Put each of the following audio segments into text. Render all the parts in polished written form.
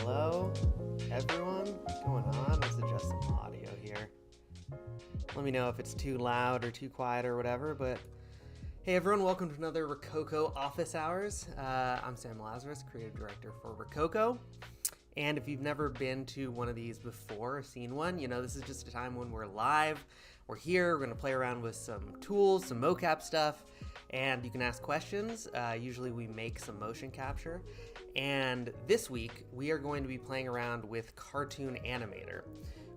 Hello, everyone. What's going on? Let's adjust some audio here. Let me know if it's too loud or too quiet or whatever, but hey everyone, welcome to another Rokoko Office Hours. I'm Sam Lazarus, creative director for Rokoko. And if you've never been to one of these before or seen one, you know, this is just a time when we're live. We're here, we're gonna play around with some tools, some mocap stuff, and you can ask questions. Usually we make some motion capture. And this week, we are going to be playing around with Cartoon Animator,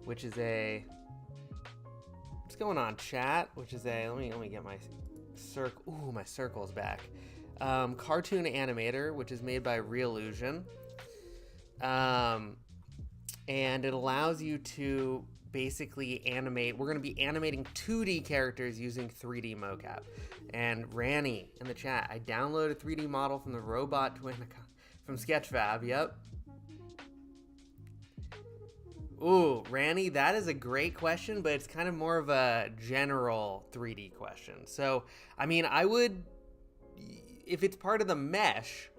which is a, what's going on, chat? Which is a, let me get my circle, ooh, my circle's back. Cartoon Animator, which is made by Reallusion. And it allows you to basically animate. We're going to be animating 2D characters using 3D mocap. And Ranny in the chat, I downloaded a 3D model from the robot twin from Sketchfab. Yep. Ooh, Ranny, that is a great question, but it's kind of more of a general 3D question. So, I mean, I would, if it's part of the mesh,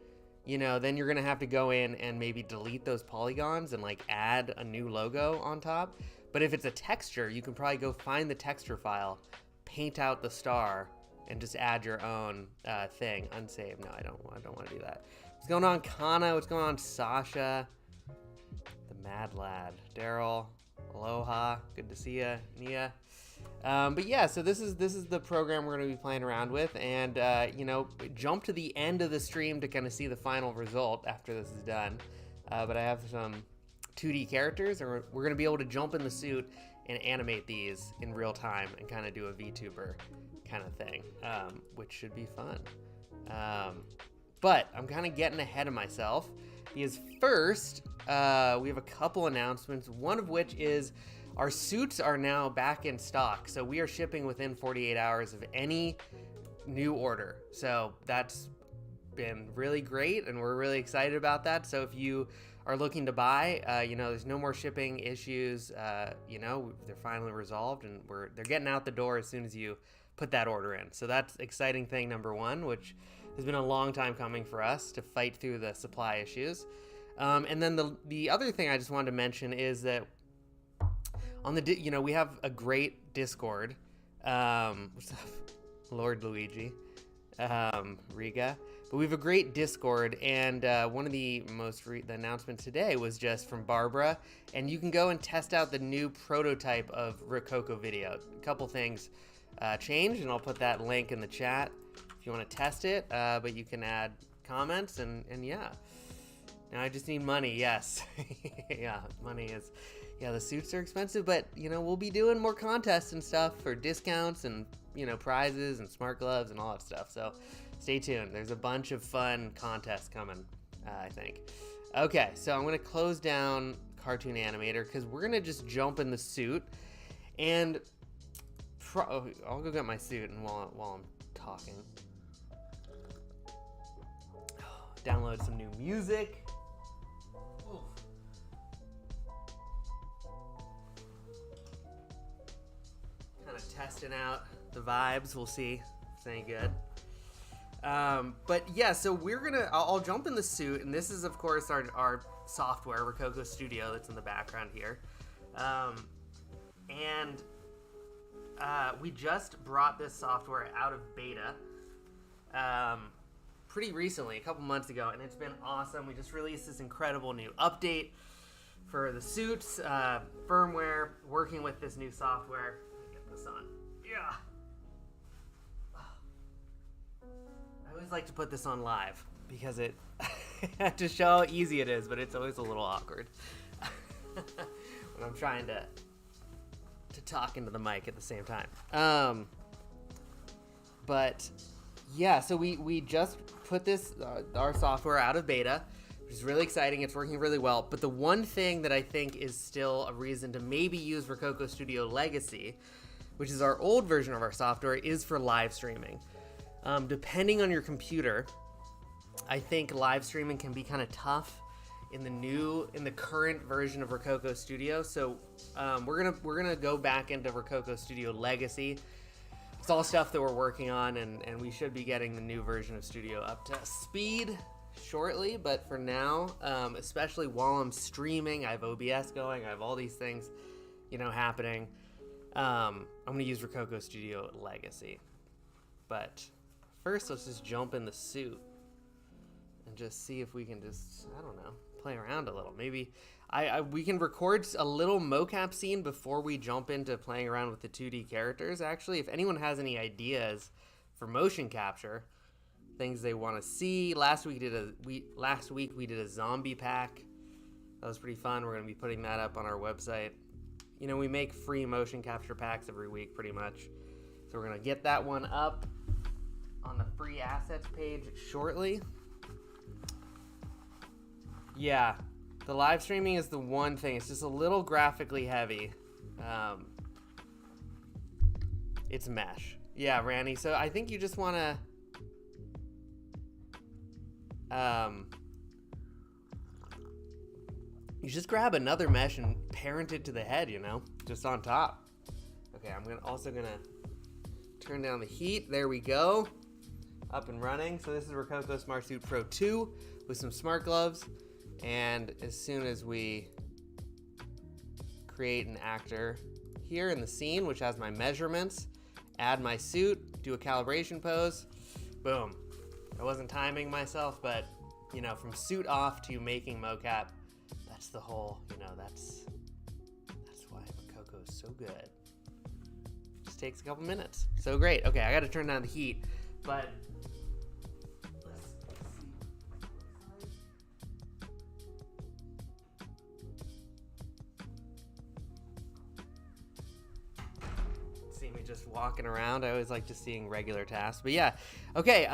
you know, then you're going to have to go in and maybe delete those polygons and like add a new logo on top. But if it's a texture, you can probably go find the texture file, paint out the star, and just add your own thing. Unsave. No, I don't want to do that. What's going on, Kana? What's going on, Sasha? The Mad Lad. Daryl. Aloha. Good to see ya. Nia. But yeah, so this is the program we're going to be playing around with, and you know, jump to the end of the stream to kind of see the final result after this is done. But I have some 2D characters, and we're going to be able to jump in the suit and animate these in real time and kind of do a VTuber kind of thing, which should be fun. But I'm kind of getting ahead of myself because first we have a couple announcements, one of which is our suits are now back in stock. So we are shipping within 48 hours of any new order. So that's been really great, and we're really excited about that. So if you are looking to buy, you know, there's no more shipping issues. You know, they're finally resolved, and they're getting out the door as soon as you put that order in. So that's exciting thing number one, which has been a long time coming for us to fight through the supply issues. And then the other thing I just wanted to mention is that on the, you know, we have a great Discord. What's up, Lord Luigi, Riga. But we have a great Discord, and one of the the announcements today was just from Barbara, and you can go and test out the new prototype of Rokoko video. A couple things changed, and I'll put that link in the chat if you want to test it. But you can add comments, and yeah. Now I just need money. Yes, yeah, money is. Yeah, the suits are expensive, but, you know, we'll be doing more contests and stuff for discounts and, you know, prizes and smart gloves and all that stuff. So stay tuned. There's a bunch of fun contests coming, I think. Okay, so I'm going to close down Cartoon Animator because we're going to just jump in the suit. And I'll go get my suit and while I'm talking. Download some new music. Testing out the vibes. We'll see if it's any good. But yeah, so I'll jump in the suit, and this is of course our software, Rokoko Studio, that's in the background here. And we just brought this software out of beta pretty recently, a couple months ago, and it's been awesome. We just released this incredible new update for the suits, firmware, working with this new software. On. Yeah. I always like to put this on live because it to show how easy it is, but it's always a little awkward when I'm trying to talk into the mic at the same time. But yeah, so we just put this our software out of beta, which is really exciting. It's working really well. But the one thing that I think is still a reason to maybe use Rokoko Studio Legacy, which is our old version of our software, is for live streaming. Depending on your computer, I think live streaming can be kind of tough in the current version of Rokoko Studio. So we're gonna go back into Rokoko Studio Legacy. It's all stuff that we're working on, and we should be getting the new version of Studio up to speed shortly. But for now, especially while I'm streaming, I have OBS going, I have all these things, happening. I'm gonna use Rokoko Studio Legacy. But first, let's just jump in the suit and just see if we can just, I don't know, play around a little. Maybe we can record a little mocap scene before we jump into playing around with the 2D characters. Actually, if anyone has any ideas for motion capture, things they want to see. Last week we did a zombie pack. That was pretty fun. We're going to be putting that up on our website. We make free motion capture packs every week pretty much. So we're going to get that one up on the free assets page shortly. Yeah, the live streaming is the one thing. It's just a little graphically heavy. It's mesh. Yeah, Randy. So I think you just want to... you just grab another mesh and parent it to the head, just on top. Okay, I'm also going to turn down the heat. There we go. Up and running. So this is Rokoko Smart Suit Pro 2 with some smart gloves. And as soon as we create an actor here in the scene, which has my measurements, add my suit, do a calibration pose, boom. I wasn't timing myself, but from suit off to making mocap, that's the whole, that's why Rokoko is so good. Just takes a couple minutes. So great. Okay, I got to turn down the heat, but just walking around. I always like just seeing regular tasks, but yeah. Okay.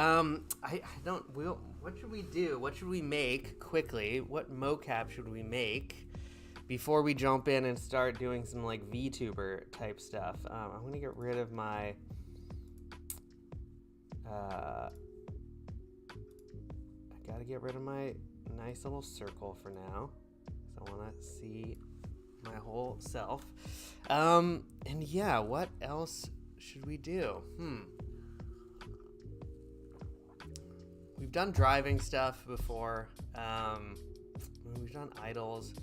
What should we do? What should we make quickly? What mocap should we make before we jump in and start doing some like VTuber type stuff? I'm gonna get rid of my I gotta get rid of my nice little circle for now. So I want to see my whole self. And yeah, what else should we do? We've done driving stuff before. We've done idols.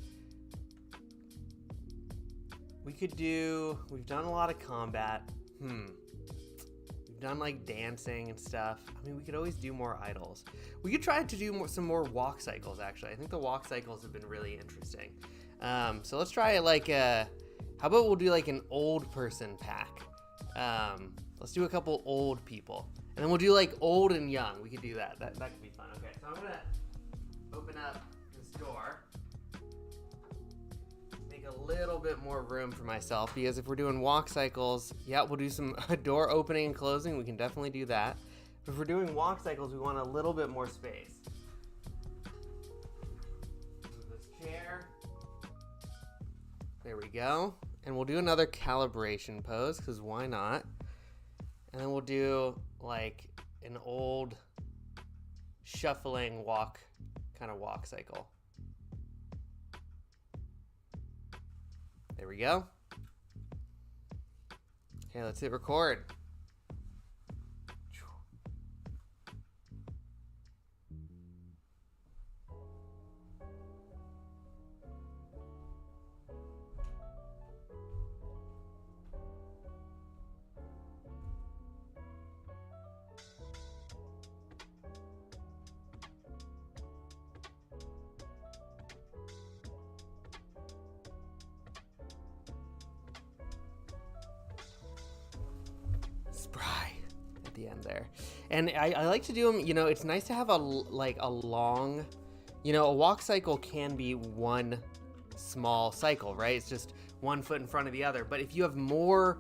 We've done a lot of combat. We've done like dancing and stuff. We could always do more idols. We could try to do some more walk cycles, actually. I think the walk cycles have been really interesting. So let's try like how about we'll do like an old person pack. Let's do a couple old people, and then we'll do like old and young. We could do that. That could be fun. Okay, so I'm gonna open up this door, make a little bit more room for myself, because if we're doing walk cycles, yeah, we'll do some door opening and closing. We can definitely do that. But if we're doing walk cycles, we want a little bit more space. Move this chair. There we go. And we'll do another calibration pose, because why not? And then we'll do like an old shuffling walk cycle. There we go. Okay, let's hit record. Spry at the end there. And I like to do them, it's nice to have a long, a walk cycle can be one small cycle, right? It's just one foot in front of the other. But if you have more,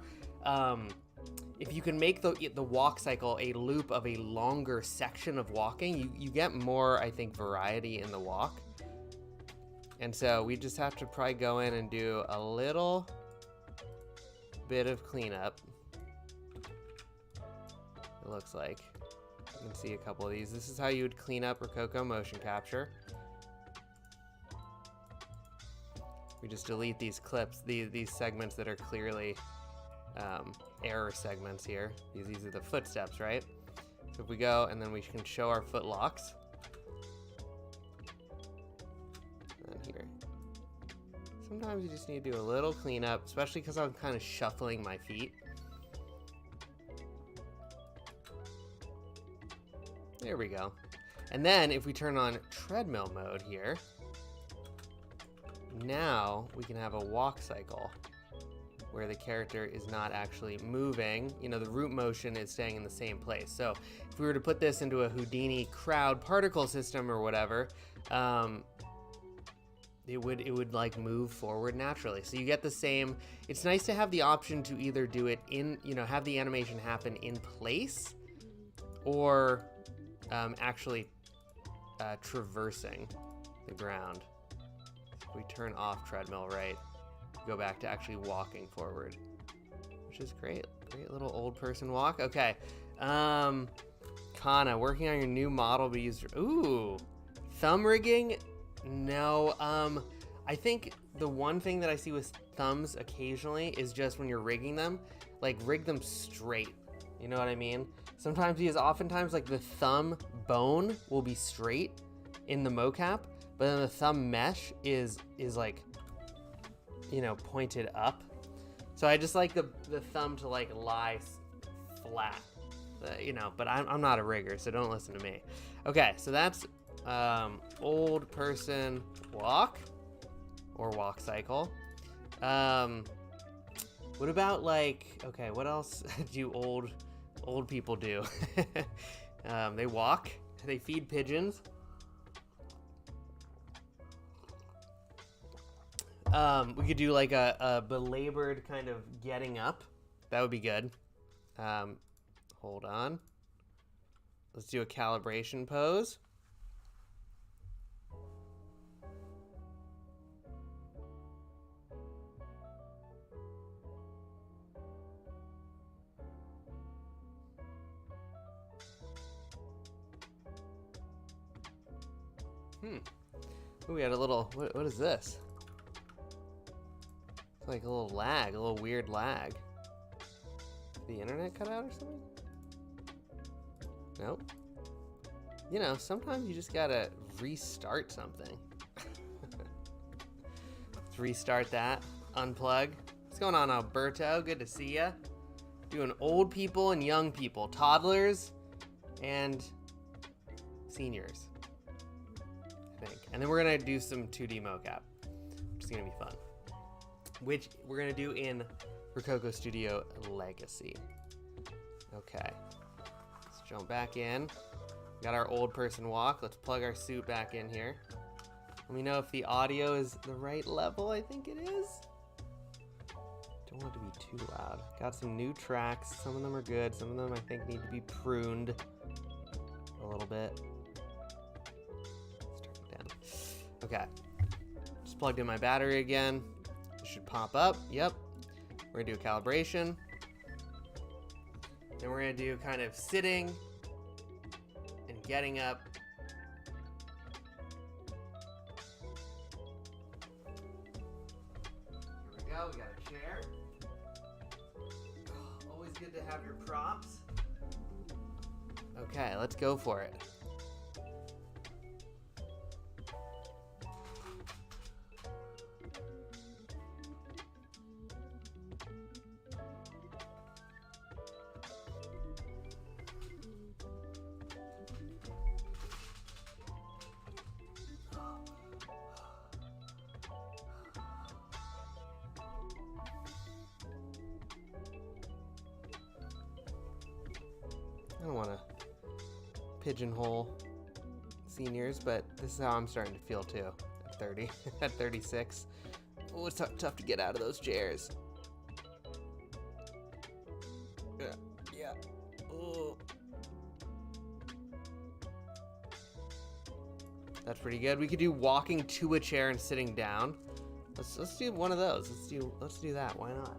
if you can make the walk cycle a loop of a longer section of walking, you get more, I think, variety in the walk. And so we just have to probably go in and do a little bit of cleanup. It looks like. You can see a couple of these. This is how you would clean up Rokoko motion capture. We just delete these clips, these segments that are clearly error segments here. These are the footsteps, right? So if we go, and then we can show our foot locks. And here. Sometimes you just need to do a little cleanup, especially because I'm kind of shuffling my feet. There we go. And then if we turn on treadmill mode here, now we can have a walk cycle where the character is not actually moving. You know, the root motion is staying in the same place. So if we were to put this into a Houdini crowd particle system or whatever, it would like move forward naturally. So you get the same. It's nice to have the option to either do it in, you know, have the animation happen in place, or actually traversing the ground. We turn off treadmill right, go back to actually walking forward, which is great. Great little old person walk. Okay, Kana, working on your new model, but use, ooh, thumb rigging. No, I think the one thing that I see with thumbs occasionally is just when you're rigging them, like rig them straight. You know what I mean? Sometimes, because oftentimes like the thumb bone will be straight in the mocap, but then the thumb mesh is like, you know, pointed up. So I just like the thumb to like lie flat, you know, but I'm not a rigger, so don't listen to me. Okay, so that's old person walk or walk cycle. What about like, okay, what else do old people do? They walk, they feed pigeons. We could do like a belabored kind of getting up. That would be good. Hold on. Let's do a calibration pose. Ooh, we had a little, what is this? It's like a little lag, a little weird lag. The internet cut out or something? Nope. You know, sometimes you just gotta restart something. Let's restart that, unplug. What's going on, Alberto? Good to see ya. Doing old people and young people, toddlers and seniors, I think. And then we're gonna do some 2D mocap, which is gonna be fun. Which we're gonna do in Rokoko Studio Legacy. Okay, let's jump back in. Got our old person walk. Let's plug our suit back in here. Let me know if the audio is the right level. I think it is. Don't want it to be too loud. Got some new tracks. Some of them are good. Some of them I think need to be pruned a little bit. Let's turn it down. Okay, just plugged in my battery again. It should pop up. Yep. We're gonna do a calibration. Then we're gonna do kind of sitting and getting up. Here we go, we got a chair. Always good to have your props. Okay, let's go for it. I don't want to pigeonhole seniors, but this is how I'm starting to feel too at 30, at 36. Oh, it's tough to get out of those chairs. Yeah. Oh. That's pretty good. We could do walking to a chair and sitting down. Let's do one of those. Let's do that. Why not?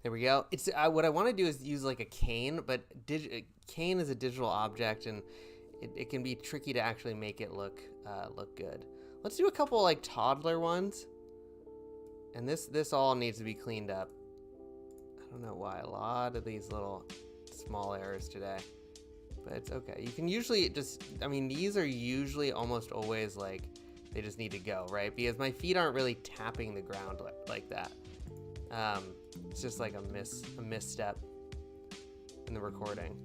There we go. It's what I want to do is use like a cane, but cane is a digital object, and it can be tricky to actually make it look good. Let's do a couple like toddler ones, and this all needs to be cleaned up. I don't know why, a lot of these little small errors today, but it's okay. You can usually just, I mean, these are usually almost always like they just need to go, right? Because my feet aren't really tapping the ground like that. It's just like a misstep in the recording.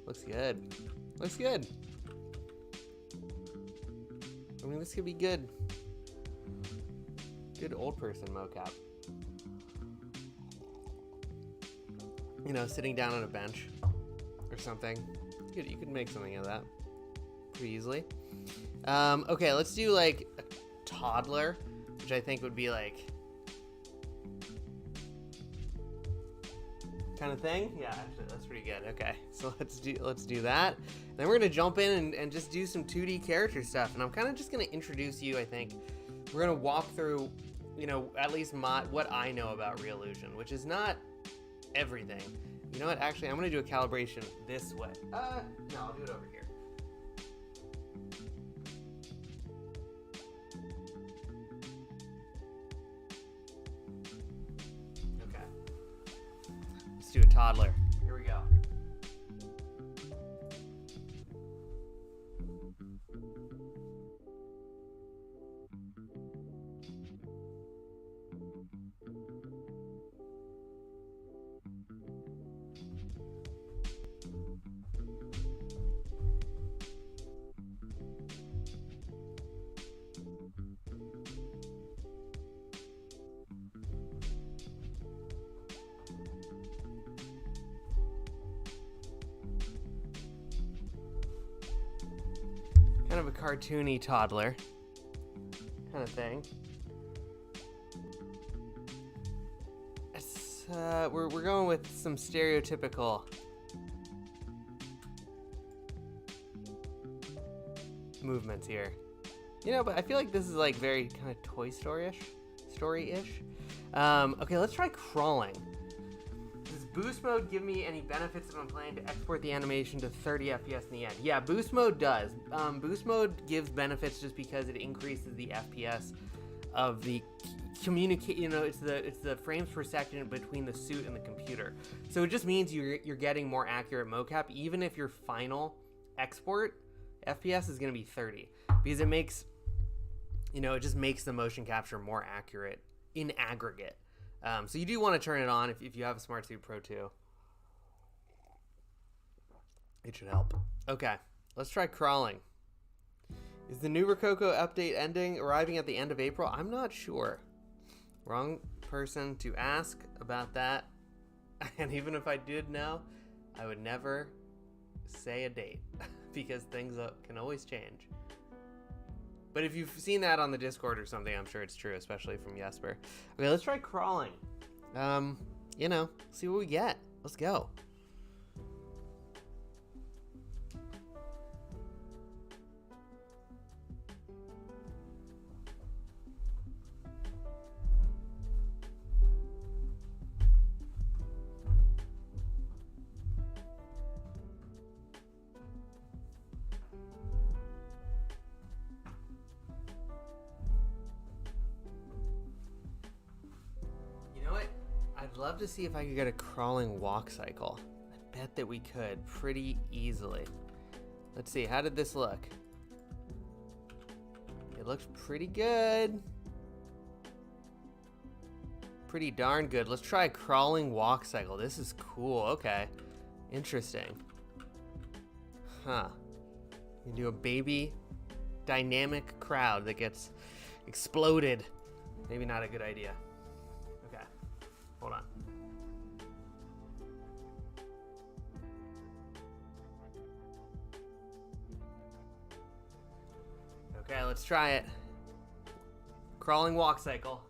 Looks good. Looks good. I mean, this could be good. Good old person mocap. You know, sitting down on a bench or something. You could make something of that pretty easily. Okay, let's do like a toddler, which I think would be like kind of thing. Yeah, actually, that's pretty good. Okay, so let's do that. Then we're gonna jump in and just do some 2D character stuff. And I'm kind of just gonna introduce you. I think we're gonna walk through, you know, at least what I know about reallusion, which is not everything. You know what? Actually, I'm gonna do a calibration this way. No, I'll do it over here. Okay. Let's do a toddler. Here we go. Kind of a cartoony toddler kind of thing. It's, we're going with some stereotypical movements here. You know, but I feel like this is like very kind of Toy Story-ish. Okay, let's try crawling. Does boost mode give me any benefits if I'm planning to export the animation to 30 FPS in the end? Yeah, boost mode does. Boost mode gives benefits just because it increases the FPS of the communicate. You know, it's the frames per second between the suit and the computer. So it just means you're getting more accurate mocap, even if your final export FPS is going to be 30, because it makes, you know, it just makes the motion capture more accurate in aggregate. So you do want to turn it on if you have a Smart Suit Pro 2. It should help. Okay, let's try crawling. Is the new Rokoko update arriving at the end of April? I'm not sure. Wrong person to ask about that. And even if I did know, I would never say a date because things can always change. But if you've seen that on the Discord or something, I'm sure it's true, especially from Jesper. Okay, let's try crawling. You know, see what we get. Let's go. I'd love to see if I could get a crawling walk cycle. I bet that we could pretty easily. Let's see, how did this look? It looks pretty good. Pretty darn good. Let's try a crawling walk cycle. This is cool. Okay. Interesting. Huh. You do a baby dynamic crowd that gets exploded. Maybe not a good idea. Okay. Hold on. Okay, let's try it. Crawling walk cycle.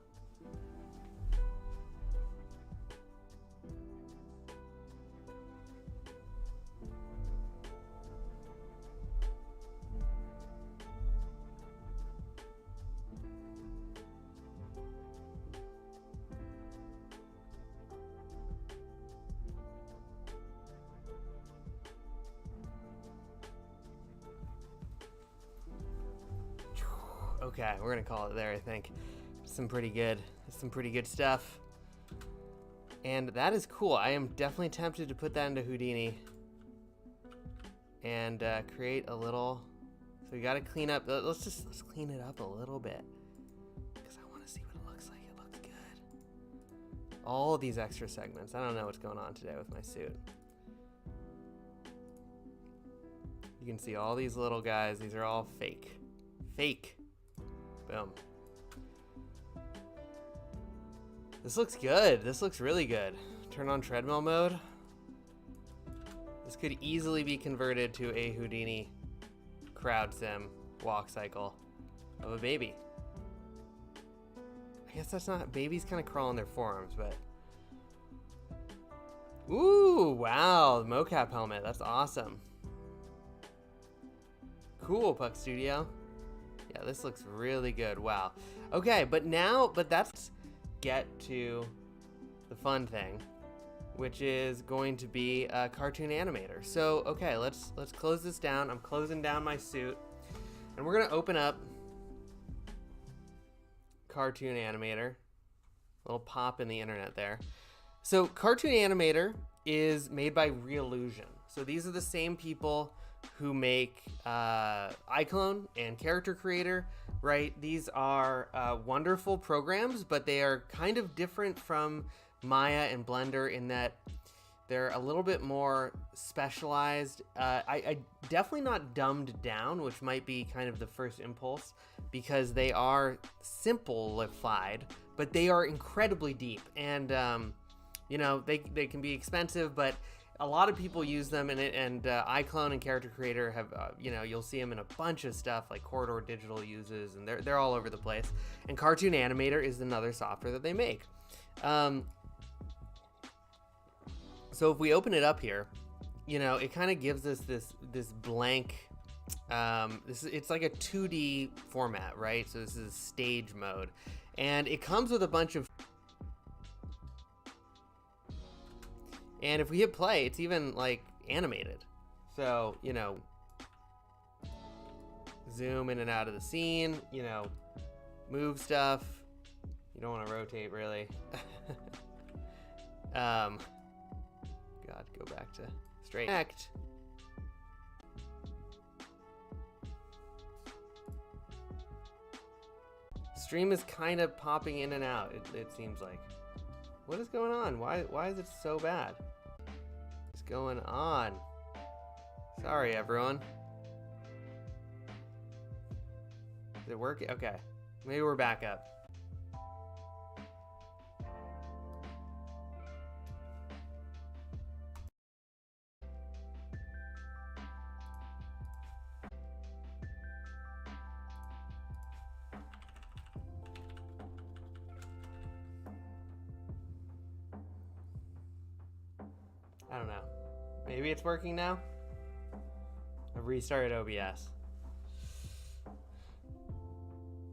Okay, we're gonna call it there, I think. Some pretty good stuff. And that is cool. I am definitely tempted to put that into Houdini and create a little. So we gotta clean up. Let's clean it up a little bit because I want to see what it looks like. It looks good. All these extra segments. I don't know what's going on today with my suit. You can see all these little guys. These are all fake. Fake. Boom. This looks good. This looks really good. Turn on treadmill mode. This could easily be converted to a Houdini crowd sim walk cycle of a baby. I guess that's not, babies kind of crawl on their forearms, but. Ooh, wow, the Mocap helmet. That's awesome. Cool, Puck Studio. Yeah, this looks really good. Wow. Okay, but that's get to the fun thing, which is going to be a cartoon animator. So, okay, let's close this down. I'm closing down my suit, and we're gonna open up cartoon animator. A little pop in the internet there. So, cartoon animator is made by Reallusion. So these are the same people who make iClone and Character Creator, right? These are wonderful programs, but they are kind of different from Maya and Blender in that they're a little bit more specialized. I definitely not dumbed down, which might be kind of the first impulse, because they are simplified, but they are incredibly deep. And you know, they can be expensive, but a lot of people use them, and iClone and Character Creator have, you know, you'll see them in a bunch of stuff like Corridor Digital uses, and they're all over the place. And Cartoon Animator is another software that they make. So if we open it up here, you know, it kind of gives us this blank. It's like a 2D format, right? So this is stage mode, and it comes with a bunch of. And if we hit play, it's even like animated. So, you know, zoom in and out of the scene, you know, move stuff. You don't want to rotate really. God, go back to straight act. Stream is kind of popping in and out, it seems like. What is going on? Why is it so bad? What's going on? Sorry, everyone. Is it working? Okay. Maybe we're back up. I don't know. Maybe it's working now? I've restarted OBS.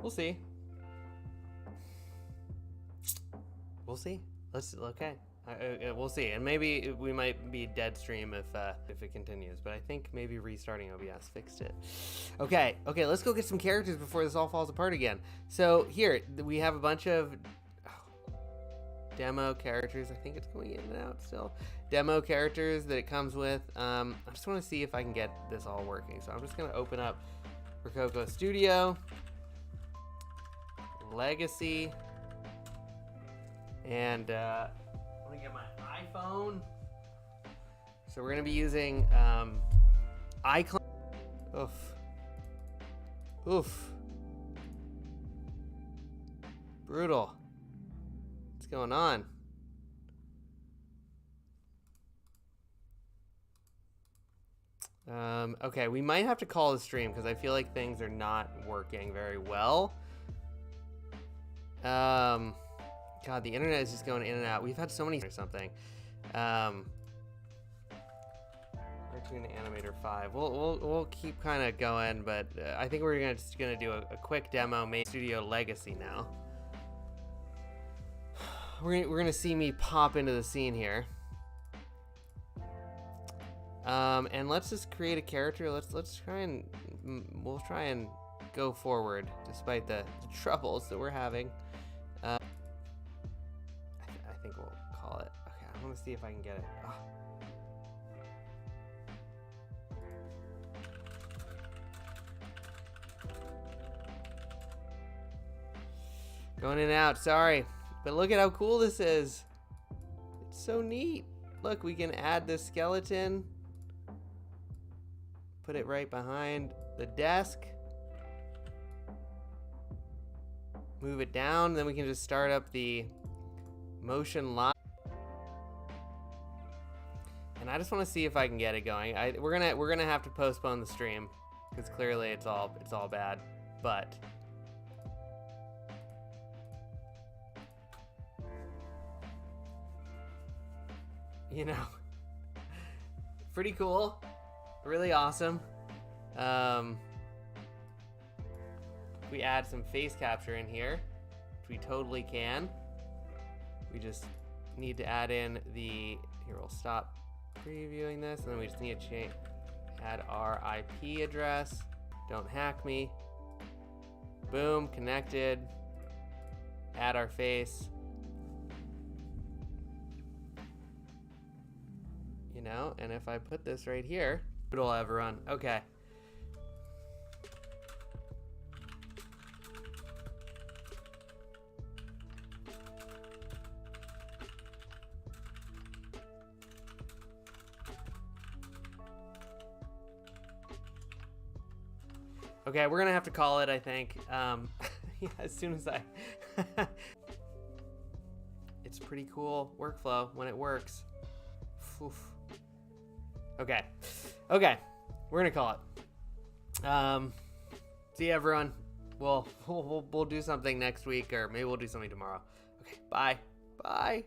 We'll see. We'll see. Okay. We'll see. And maybe we might be dead stream if it continues. But I think maybe restarting OBS fixed it. Okay. Let's go get some characters before this all falls apart again. So here we have a bunch of demo characters. I think it's going in and out still. Demo characters that it comes with. I just want to see if I can get this all working. So I'm just going to open up Rokoko Studio, Legacy, and I'm going to get my iPhone. So we're going to be using iClone. Oof. Brutal. What's going on? Okay, we might have to call the stream because I feel like things are not working very well. God, the internet is just going in and out. We've had so many or something. Cartoon Animator 5. We'll keep kind of going, but I think we're just gonna do a quick demo. Make Studio Legacy now. We're gonna see me pop into the scene here. And let's just create a character. Let's try and we'll try and go forward despite the troubles that we're having. I think we'll call it. Okay, I want to see if I can get it. Oh. Going in and out, sorry. But look at how cool this is. It's so neat. Look, we can add this skeleton. Put it right behind the desk. Move it down, then we can just start up the motion line. And I just want to see if I can get it going. We're gonna have to postpone the stream because clearly it's all bad. But you know, pretty cool, really awesome. We add some face capture in here, which we totally can. We just need to add in the, here we'll stop previewing this, and then we just need to add our IP address. Don't hack me. Boom, connected. Add our face. You know, and if I put this right here, it'll have a run. Okay. Okay, we're gonna have to call it, I think. Yeah, as soon as it's pretty cool workflow when it works. Oof. Okay, we're gonna call it. See you, everyone. We'll do something next week, or maybe we'll do something tomorrow. Okay, bye.